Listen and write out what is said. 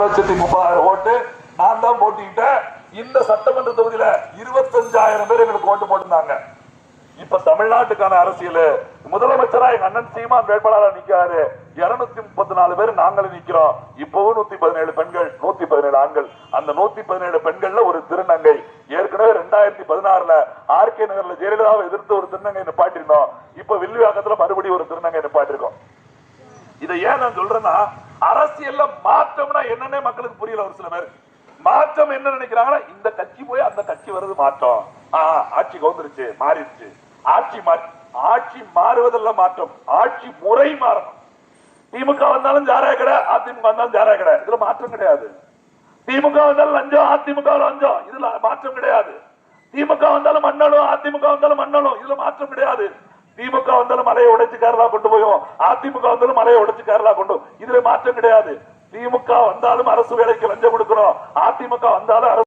1,30,000 ஓட்டு நான் தான் போட்டிக்கிட்டேன். இந்த சட்டமன்ற தொகுதியில 25,000 பேர் எங்களுக்கு ஓட்டு போட்டிருந்தாங்க. இப்ப தமிழ்நாட்டுக்கான அரசியல் முதலமைச்சரா எங்க அண்ணன் சீமான் வேட்பாளராக நிக்கிறாரு. 234 பேர் நாங்களும் நிக்கிறோம். இப்பவும் 117 பெண்கள், 117 ஆண்கள். அந்த 117 பெண்கள்ல ஒரு திருநங்கை. ஏற்கனவே 2016 ஆர்கே நகர்ல ஜெயலலிதாவை எதிர்த்து ஒரு திருநங்கை நிப்பாட்டிருந்தோம். இப்ப வில்லிவாக்கத்துல மறுபடியும் ஒரு திருநங்கை நிப்பாட்டிருக்கோம். இதை ஏன் நான் சொல்றேன்னா, அரசியல்ல மாற்றம்னா என்னன்னே மக்களுக்கு புரியல. ஒரு சில பேர் மாற்றம் என்ன நினைக்கிறாங்கன்னா, இந்த கட்சி போய் அந்த கட்சி வருது மாற்றம். ஆட்சி கவுந்துருச்சு, மாறிடுச்சு. ஆட்சி மாறுவதல்ல மாற்றம், ஆட்சி முறை மாறணும். திமுக வந்தாலும் ஜாராய கடை, அதிமுக வந்தாலும் ஜாராய கடை, இதுல மாற்றம் கிடையாது. திமுக வந்தாலும் லஞ்சம், அதிமுக லஞ்சம், இதுல மாற்றம் கிடையாது. திமுக வந்தாலும் மண்ணலும், அதிமுக வந்தாலும் மண்ணலும், இதுல மாற்றம் கிடையாது. திமுக வந்தாலும் மலையை உடைச்சு கேரளா கொண்டு போயும், அதிமுக வந்தாலும் மலையை உடைச்சு கேரளா கொண்டு, இதுல மாற்றம் கிடையாது. திமுக வந்தாலும் அரசு வேலைக்கு லஞ்சம் கொடுக்கணும், அதிமுக வந்தாலும்